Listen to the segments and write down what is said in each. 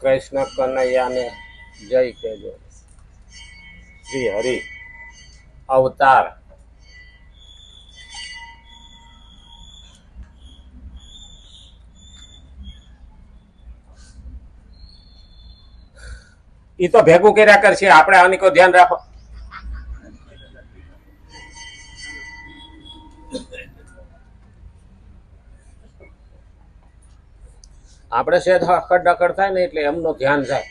કૃષ્ણ કનૈયાને જય કહેજો. શ્રી હરિ અવતાર. ઈ તો ભેગું કર્યા કરશે, આપણે આની કોઈ ધ્યાન રાખો. આપણે સેજ હકડ ડકડ થાય ને એટલે એમનું ધ્યાન જાય.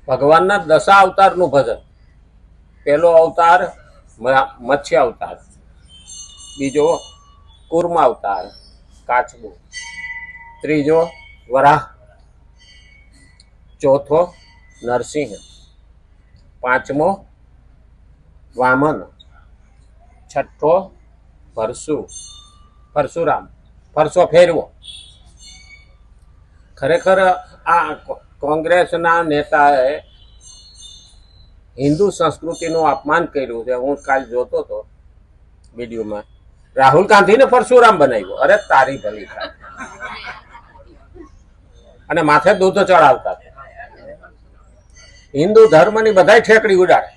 ભગવાનના દશા અવતારનું ભજન. પહેલો અવતાર મત્સ્ય અવતાર, બીજો કૂર્મ અવતાર કાચબો, ત્રીજો વરાહ, ચોથો નરસિંહ, પાંચમો વામન, છઠ્ઠો પરશુરામ, ફરસો ફેરવો. ખરેખર આ કોંગ્રેસના નેતાએ હિન્દુ સંસ્કૃતિનું અપમાન કર્યું છે. હું કાલ જોતો હતો વિડીયોમાં, રાહુલ ગાંધીને પરશુરામ બનાવ્યો. અરે તારી ભલી થાય. અને માથે દૂધ ચડાવતા. હિન્દુ ધર્મની બધાય ઠેકડી ઉડાડે.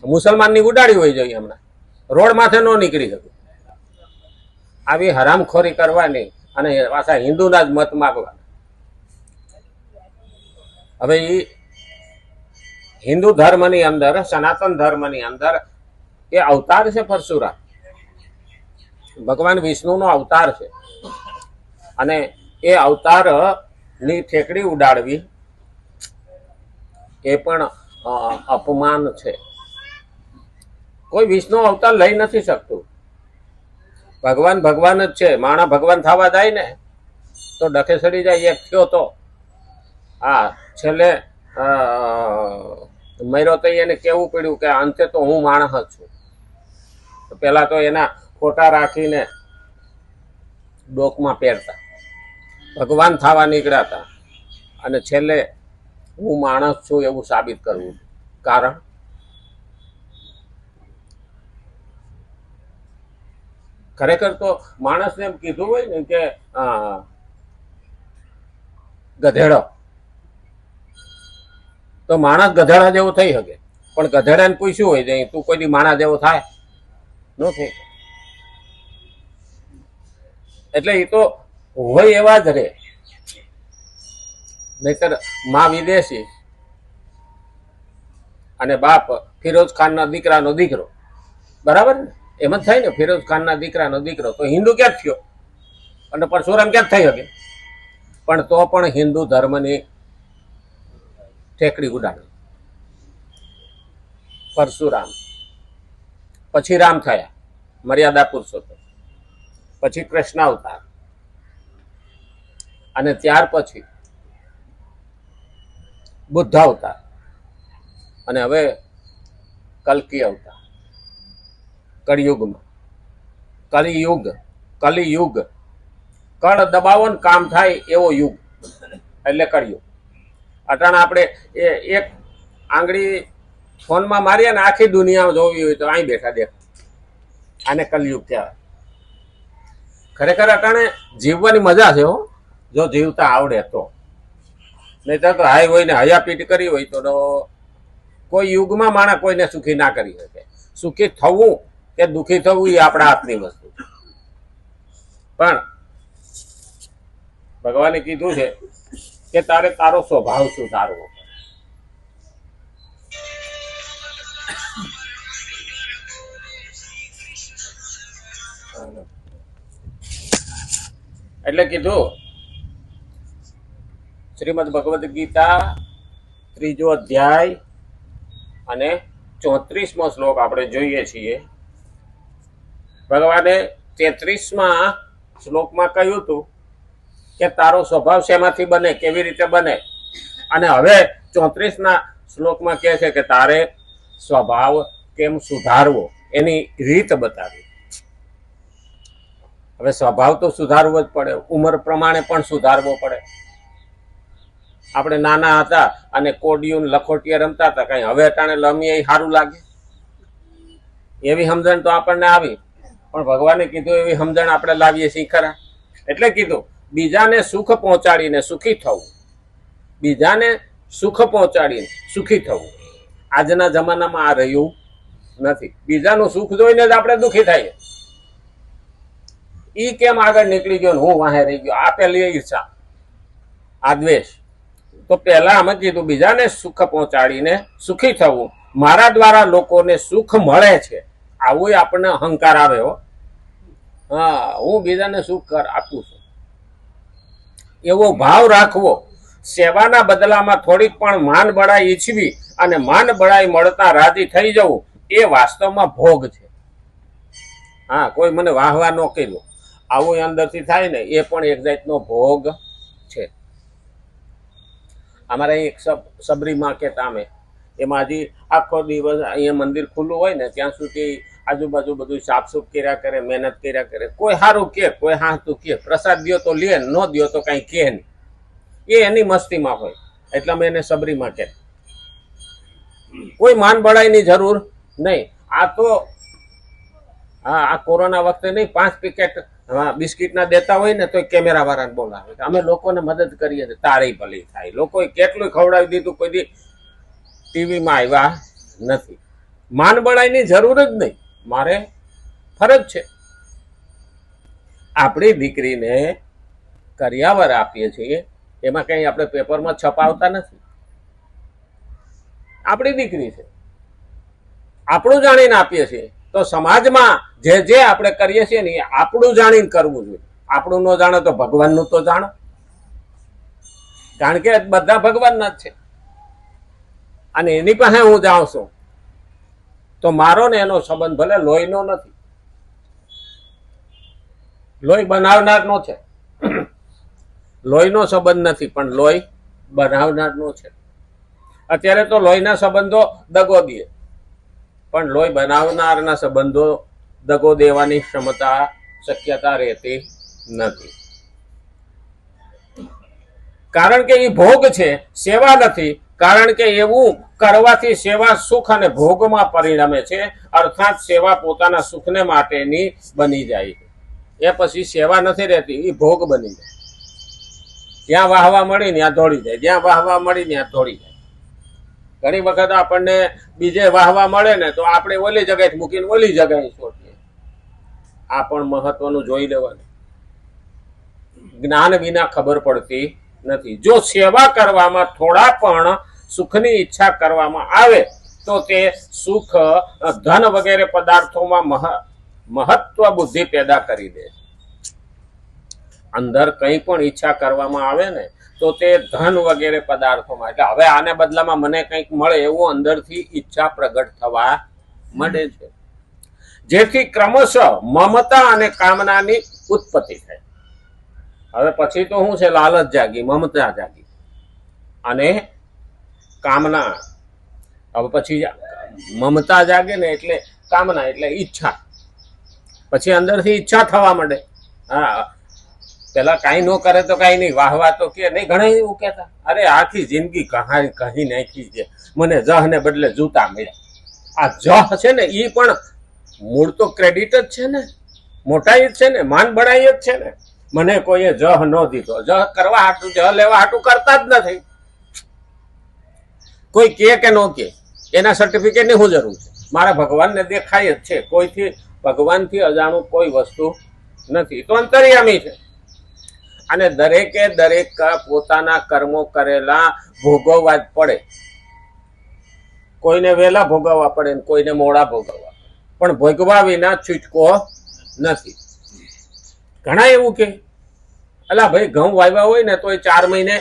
મુસલમાનની ઉડાડી હોય જોઈએ હમણાં, રોડ માથે ન નીકળી શકે. આવી હરામખોરી કરવાની અને પાછા હિન્દુના જ મત માગવા. હવે એ હિન્દુ ધર્મની અંદર, સનાતન ધર્મની અંદર એ અવતાર છે પરશુરામ. ભગવાન વિષ્ણુનો અવતાર છે. અને એ અવતાર ની ઠેકડી ઉડાડવી એ પણ અપમાન છે. કોઈ વિષ્ણુ અવતાર લઈ નથી શકતું. ભગવાન ભગવાન જ છે. માણા ભગવાન થવા જાય ને તો ડખે સડી જાય. એક થયો તો હા, છેલ્લે મર્યો તો એને કેવું પડ્યું કે અંતે તો હું માણસ જ છું. પેલા તો એના ફોટા રાખીને ડોકમાં પહેરતા, ભગવાન થવા નીકળ્યા હતા, અને છેલ્લે હું માણસ છું એવું સાબિત કરવું. કારણ ખરેખર તો માણસને એમ કીધું હોય ને કે ગધેડો, તો માણસ ગધેડા જેવો થઈ શકે. પણ ગધેડાને પૂછ્યું હોય છે તું કોઈ દી માણસ જેવો થાય ન થઈ. એટલે એ તો હોય એવા જ રે. નહીતર માં વિદેશી અને બાપ ફિરોઝ ખાનના દીકરાનો દીકરો, બરાબર ને? એમ જ થાય ને, ફિરોઝ ખાનના દીકરાનો દીકરો. તો હિન્દુ ક્યાં થયો? અને પરશુરામ ક્યાં થઈ શકે? પણ તો પણ હિન્દુ ધર્મની ઠેકડી ઉડાડી. પરશુરામ પછી રામ થયા, મર્યાદા પુરુષોત્તમ, પછી કૃષ્ણ અવતાર, અને ત્યાર પછી બુદ્ધ અવતાર, અને હવે કલ્કી અવતાર. કળિયુગમાં કલિયુગ, કળ દબાવો ને કામ થાય એવો યુગ એટલે કળિયુગ. અટાણે આપણે એક આંગળી ફોનમાં મારીએ ને આખી દુનિયા જોવી હોય તો અહીં બેઠા દેખ. આને કલયુગ કહેવાય. ખરેખર અટાણે જીવવાની મજા છે હો, જો જીવતા આવડે તો. નહીં તો હાય હોય ને હયાપીટ કરી હોય તો કોઈ યુગમાં માણસ કોઈને સુખી ના કરી શકે. સુખી થવું કે દુઃખી થવું એ આપણા હાથની વસ્તુ. પણ ભગવાને કીધું છે કે તારે તારો સ્વભાવ સુધારવો. એટલે કીધું શ્રીમદ ભગવદ્ ગીતા 3જો અધ્યાય અને 34મો શ્લોક આપણે જોઈએ છીએ. ભગવાને 33મા શ્લોકમાં કહ્યું હતું કે તારો સ્વભાવ શેમાંથી બને, કેવી રીતે બને. અને હવે 34ના શ્લોકમાં કહે છે કે તારે સ્વભાવ કેમ સુધારવો એની રીત બતાવી. હવે સ્વભાવ તો સુધારવો જ પડે, ઉંમર પ્રમાણે પણ સુધારવો પડે. આપણે નાના હતા અને કોડિયું લખોટિયા રમતા હતા, કઈ હવે અટાણે લમીએ સારું લાગે? એવી સમજણ તો આપણને આવી, પણ ભગવાને કીધું એવી સમજણ આપણે લાવીએ છીએ ખરા? એટલે કીધું બીજાને સુખ પહોંચાડીને સુખી થવું, બીજાને સુખ પહોંચાડીને સુખી થવું. આજના જમાનામાં આ રહ્યું નથી. બીજાનું સુખ જોઈને જ આપણે દુઃખી થઈએ. ઈ કેમ આગળ નીકળી ગયો ને હું વાહે રહી ગયો, આ પેલી ઈર્ષા, આ દ્વેષ. તો પહેલા અમે કીધું બીજાને સુખ પહોંચાડીને સુખી થવું, મારા દ્વારા લોકોને સુખ મળે છે, આવું આપણને અહંકાર આવે. હો, હા, હું બીજાને સુખ આપું છું, એવો ભાવ રાખવો. સેવાના બદલામાં થોડીક પણ માન બળાઈ ઈચ્છવી અને માન બળાઈ મળતા રાજી થઈ જવું, એ વાસ્તવમાં ભોગ છે. હા, કોઈ મને વાહવા ન કર્યો, આવું અંદરથી થાય ને, એ પણ એક જાતનો ભોગ છે. અમારે એક સબરીમાં કે તામે, એમાં હજી આખો દિવસ અહીંયા મંદિર ખુલ્લું હોય ને ત્યાં સુધી આજુબાજુ બધું સાફસૂફ કર્યા કરે, મહેનત કર્યા કરે. કોઈ સારું કે, કોઈ હાથું કે, પ્રસાદ દો તો લે, ન દો તો કઈ કે નહીં. એ એની મસ્તીમાં હોય. એટલે અમે એને સબરીમાં કે, કોઈ માન બળાઈની જરૂર નહીં. આ તો હા, આ કોરોના વખતે નહીં, 5 પેકેટ બિસ્કિટના દેતા હોય ને તો કેમેરા વાળાને બોલાવે અમે લોકોને મદદ કરીએ છીએ, તારી ભલી થાય. લોકોએ કેટલું ખવડાવી દીધું, કોઈ દી ટીવીમાં આવ્યા નથી. માન બળાઈની જરૂર જ નહીં, મારે ફરજ છે. આપણી દીકરીને કરિયાવર આપીએ છીએ, એમાં કઈ આપણે પેપરમાં છપાવતા નથી. આપણી દીકરી છે, આપણું જાણીને આપીએ છીએ. તો સમાજમાં જે જે આપણે કરીએ છીએ ને એ આપણું જાણીને કરવું જોઈએ. આપણું ન જાણો તો ભગવાનનું તો જાણો, કારણ કે બધા ભગવાનના જ છે. અને એની પાસે હું જાઉં છું તો મારો ને એનો સંબંધ ભલે લોહીનો નથી, લોહી બનાવનારનો છે. લોહીનો સંબંધ નથી, પણ લોહી બનાવનારનો છે. અત્યારે તો લોહીના સંબંધો દગો દે, પણ લોહી બનાવનારના સંબંધો દગો દેવાની ક્ષમતા, શક્યતા રહેતી નથી. કારણ કે એ ભોગ છે, સેવા નથી. કારણ કે એવું કરવાથી સેવા સુખ અને ભોગમાં પરિણમે છે. અર્થાત સેવા પોતાના સુખને માટેની બની જાય છે. એ પછી સેવા નથી રહેતી, એ ભોગ બની જાય. જ્યાં વાહવા મળી ત્યાં દોડી જાય, જ્યાં વાહવા મળી ત્યાં દોડી જાય. ઘણી વખત આપણને બીજે વાહવા મળે ને તો આપણે ઓલી જગ્યાએ મૂકીને ઓલી જગ્યાએ છોડીએ. આ પણ મહત્વનું જોઈ લેવાનું. જ્ઞાન વિના ખબર પડતી નથી. જો સેવા કરવામાં થોડા પણ સુખની ઈચ્છા કરવામાં આવે તો તે સુખ ધન વગેરે પદાર્થોમાં મહત્વ બુદ્ધિ પેદા કરી દે. અંદર કંઈ પણ ઈચ્છા કરવામાં આવે ને તો તે ધન વગેરે પદાર્થોમાં, એટલે હવે આને બદલામાં મને કંઈક મળે એવું અંદરથી ઈચ્છા પ્રગટ થવા માંડે છે. જેથી ક્રમશઃ મમતા અને કામનાની ઉત્પત્તિ થાય. હવે પછી તો શું છે? લાલચ જાગી, મમતા જાગી અને કામના. હવે પછી મમતા જાગે ને એટલે કામના, એટલે ઈચ્છા. પછી અંદરથી ઈચ્છા થવા માંડે. હા, પેલા કઈ ન કરે તો કઈ નહીં, વાહવા તો કે નહીં. ઘણા એવું કહેતા, અરે આખી જિંદગી કહી નાખી છે, મને જહ ને બદલે જૂતા મળ્યા. આ જહ છે ને એ પણ મૂળ તો ક્રેડિટ જ છે ને, મોટાઈ જ છે ને, માન બળાઈ જ છે ને. મને કોઈએ જહ ન દીધો, જહ કરવા હાટું, જહ લેવા હાટું કરતા જ નથી. કોઈ કે ન કે એના સર્ટિફિકેટની શું જરૂર છે? મારા ભગવાનને દેખાય જ છે. કોઈથી ભગવાનથી અજાણું કોઈ વસ્તુ નથી. તો અંતર્યામી છે. અને દરેકે દરેક પોતાના કર્મો કરેલા ભોગવવા જ પડે. કોઈને વહેલા ભોગવવા પડે ને કોઈને મોડા ભોગવવા, પણ ભોગવા વિના છૂટકો નથી. ઘણા એવું કે અલા ભાઈ ઘઉં વાવ્યા હોય ને તો એ 4 મહિને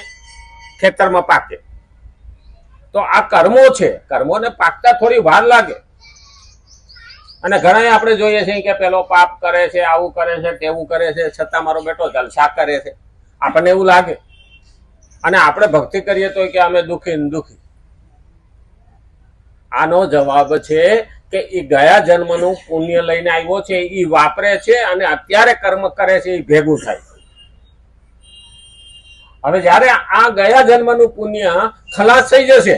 ખેતરમાં પાકે. તો આ કર્મો છે, કર્મોને પાકતા થોડી વાર લાગે. અને ઘણા આપણે જોઈએ છીએ કે પેલો પાપ કરે છે, આવું કરે છે, તેવું કરે છે, છતાં મારો બેટો જલસા કરે છે. આપણને એવું લાગે. અને આપણે ભક્તિ કરીએ તો કે અમે દુઃખી ને દુઃખી. આનો જવાબ છે કે એ ગયા જન્મનું પુણ્ય લઈને આવ્યો છે, એ વાપરે છે અને અત્યારે કર્મ કરે છે, એ ભેગું થાય. હવે જયારે આ ગયા જન્મનું પુણ્ય ખલાસ થઈ જશે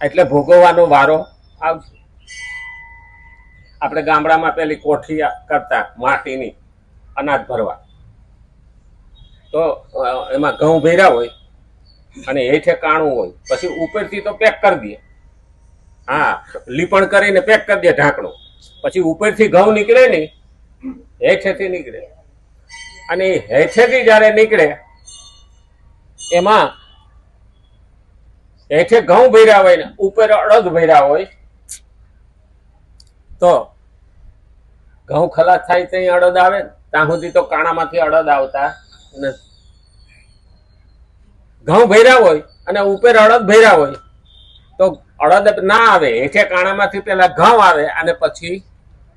એટલે ભોગવવાનો વારો આવશે. આપણે ગામડામાં પેલી કોઠી કરતા માટીની અનાજ ભરવા, તો એમાં ઘઉં ભર્યા હોય અને હેઠે કાણું હોય, પછી ઉપરથી તો પેક કરી દે, હા લીપણ કરીને પેક કરી દે ઢાંકણું, પછી ઉપરથી ઘઉં નીકળે નહીં, હેઠેથી નીકળે, અને હેઠેથી જયારે નીકળે એમાં હેઠે ઘઉં ભર્યા હોય ને ઉપર અડદ ભર્યા હોય, તો ઘઉં ખલાસ થાય ત્યાં અડદ આવે, ત્યાં સુધી તો કાણામાંથી અડદ આવતા નથી. ઘઉં ભર્યા હોય અને ઉપર અડદ ભર્યા હોય તો અડદ ના આવે, હેઠે કાણામાંથી પેલા ઘઉં આવે અને પછી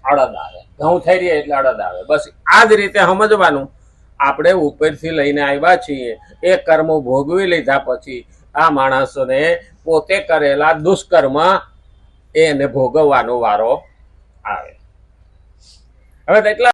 અડદ આવે, ઘઉં થઈ રહ્યા એટલે અડદ આવે. બસ આ જ રીતે સમજવાનું. આપણે ઉપરથી લઈને આવ્યા છીએ, એ કર્મો ભોગવી લીધા પછી આ માણસોને પોતે કરેલા દુષ્કર્મ એને ભોગવવાનો વારો આવે. હવે એટલા